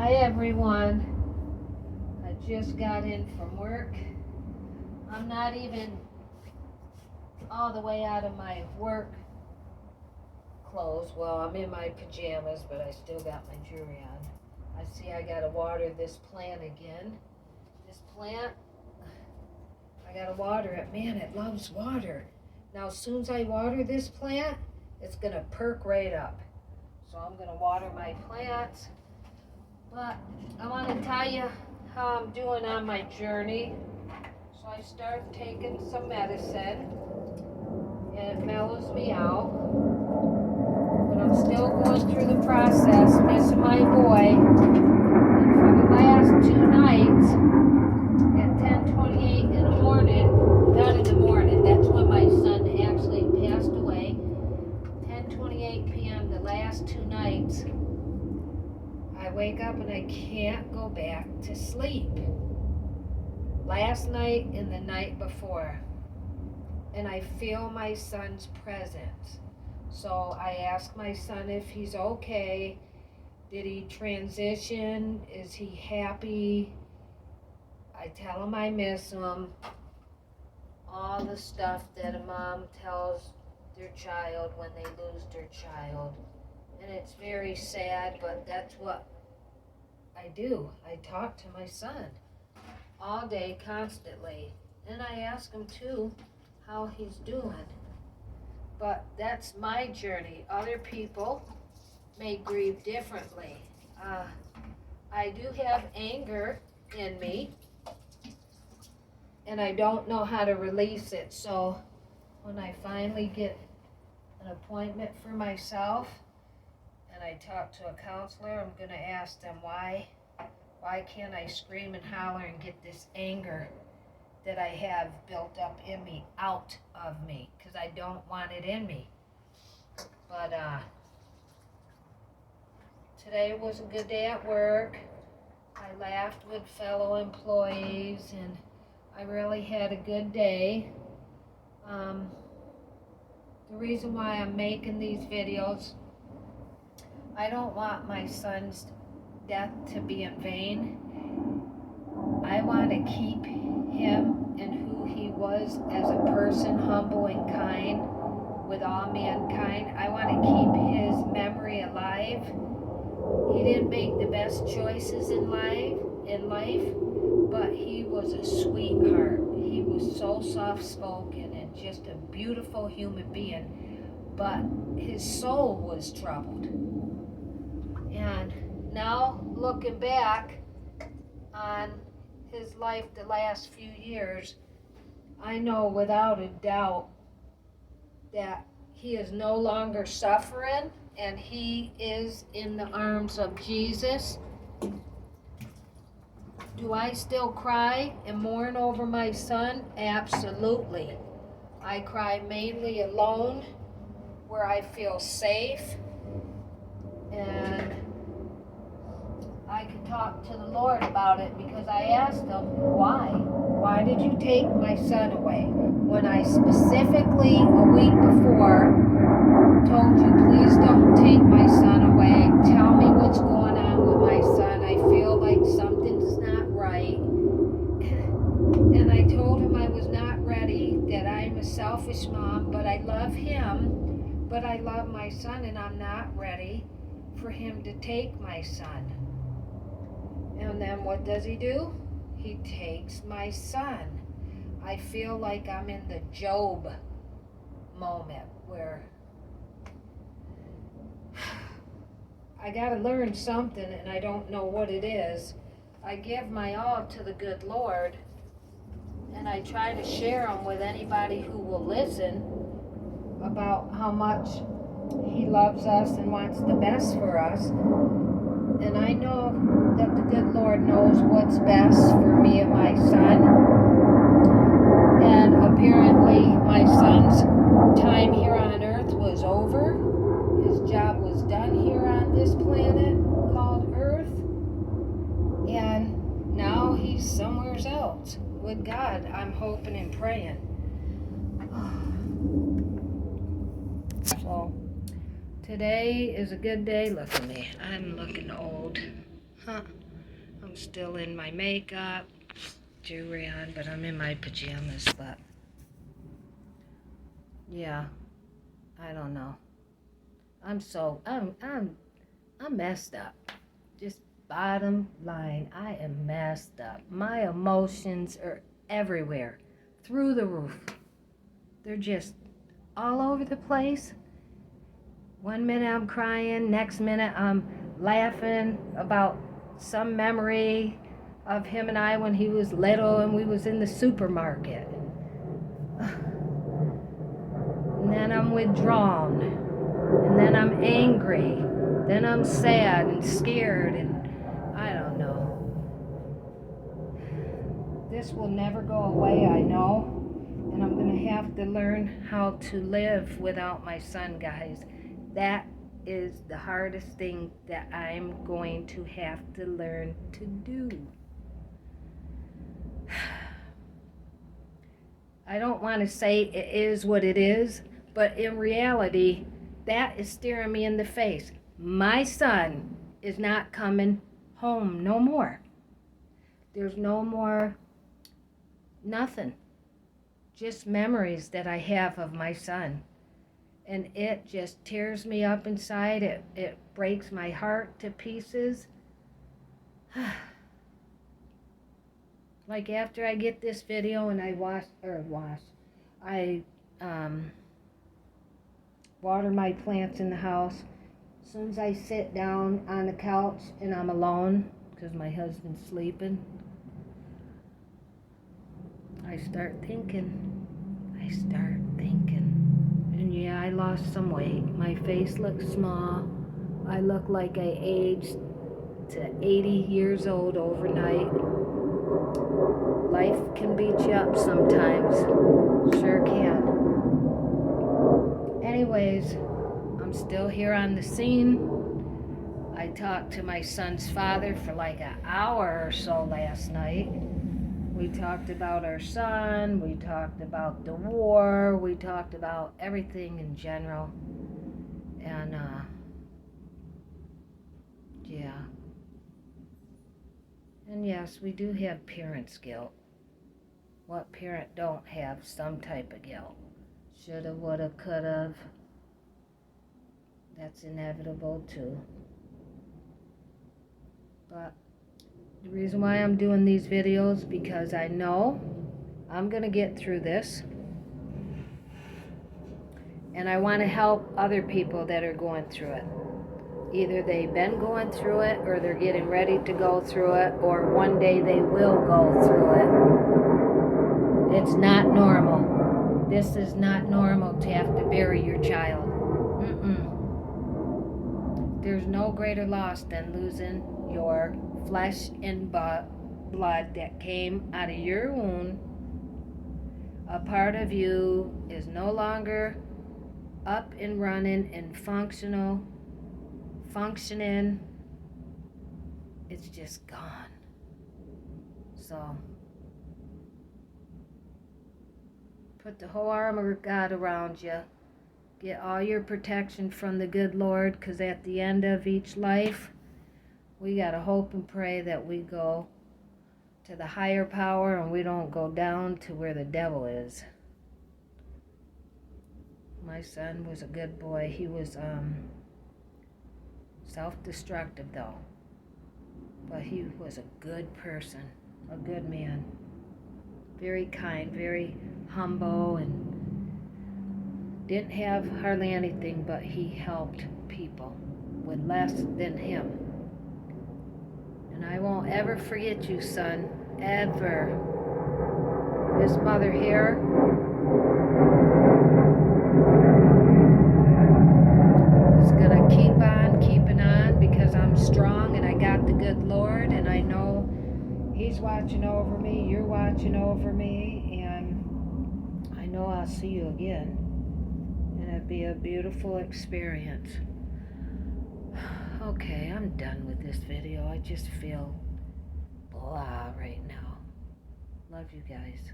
Hi everyone. I just got in from work. I'm not even all the way out of my work clothes. Well, I'm in my pajamas, but I still got my jewelry on. I see I gotta water this plant again. This plant, I gotta water it. Man, it loves water. Now, as soon as I water this plant, it's gonna perk right up. So I'm gonna water my plants. But I want to tell you how I'm doing on my journey. So I start taking some medicine and it mellows me out. But I'm still going through the process, missing my boy. And for the last 2 nights at 10:28 in the morning, not in the morning, that's when my son actually passed away. 10:28 p.m. the last 2 nights. I wake up and I can't go back to sleep. Last night and the night before. And I feel my son's presence. So I ask my son if he's okay. Did he transition? Is he happy? I tell him I miss him. All the stuff that a mom tells their child when they lose their child. And it's very sad, but that's what I do. I talk to my son all day, constantly. And I ask him, too, how he's doing. But that's my journey. Other people may grieve differently. I do have anger in me, and I don't know how to release it. So when I finally get an appointment for myself, and I talk to a counselor, I'm going to ask them why can't I scream and holler and get this anger that I have built up in me out of me, because I don't want it in me. But today was a good day at work. I laughed with fellow employees and I really had a good day. The reason why I'm making these videos, I don't want my son's death to be in vain. I want to keep him and who he was as a person, humble and kind with all mankind. I want to keep his memory alive. He didn't make the best choices in life, but he was a sweetheart. He was so soft-spoken and just a beautiful human being, but his soul was troubled. And now, looking back on his life the last few years, I know without a doubt that he is no longer suffering and he is in the arms of Jesus. Do I still cry and mourn over my son? Absolutely. I cry mainly alone, where I feel safe, and I could talk to the Lord about it, because I asked him, why? Why did you take my son away? When I specifically, a week before, told you, please don't take my son away. Tell me what's going on with my son. I feel like something's not right. And I told him I was not ready, that I'm a selfish mom, but I love him, but I love my son, and I'm not ready for him to take my son. And then what does he do? He takes my son. I feel like I'm in the Job moment where I gotta learn something and I don't know what it is. I give my all to the good Lord, and I try to share them with anybody who will listen about how much he loves us and wants the best for us. And I know that the good Lord knows what's best for me and my son. And apparently my son's time here on earth was over. His job was done here on this planet called Earth. And now he's somewhere else with God, I'm hoping and praying. So today is a good day. Look at me. I'm looking old. I'm still in my makeup, jewelry on, but I'm in my pajamas, but yeah, I don't know. I'm messed up. Just bottom line, I am messed up. My emotions are everywhere, through the roof. They're just all over the place. One minute I'm crying, next minute I'm laughing about some memory of him and I when he was little and we was in the supermarket. And then I'm withdrawn. And then I'm angry. Then I'm sad and scared and I don't know. This will never go away, I know. And I'm going to have to learn how to live without my son, guys. That is the hardest thing that I'm going to have to learn to do. I don't want to say it is what it is, but in reality, that is staring me in the face. My son is not coming home no more. There's no more nothing. Just memories that I have of my son. And it just tears me up inside. It breaks my heart to pieces. Like after I get this video and I water my plants in the house. As soon as I sit down on the couch and I'm alone, because my husband's sleeping, I start thinking. And yeah, I lost some weight. My face looks small. I look like I aged to 80 years old overnight. Life can beat you up sometimes. Sure can. Anyways, I'm still here on the scene. I talked to my son's father for like an hour or so last night. We talked about our son, we talked about the war, we talked about everything in general. And, yeah. And yes, we do have parents' guilt. What parent don't have some type of guilt? Shoulda, woulda, coulda. That's inevitable too. But the reason why I'm doing these videos, because I know I'm going to get through this. And I want to help other people that are going through it. Either they've been going through it, or they're getting ready to go through it, or one day they will go through it. It's not normal. This is not normal to have to bury your child. There's no greater loss than losing your flesh and blood that came out of your womb. A part of you is no longer up and running and functioning. It's just gone. So put the whole armor of God around you. Get all your protection from the good Lord, because at the end of each life, we got to hope and pray that we go to the higher power and we don't go down to where the devil is. My son was a good boy. He was self-destructive though. But he was a good person, a good man. Very kind, very humble, and didn't have hardly anything, but he helped people with less than him. And I won't ever forget you, son, ever. This mother here is gonna keep on keeping on, because I'm strong and I got the good Lord, and I know He's watching over me, you're watching over me, and I know I'll see you again. And it'd be a beautiful experience. Okay, I'm done with this video. I just feel blah right now. Love you guys.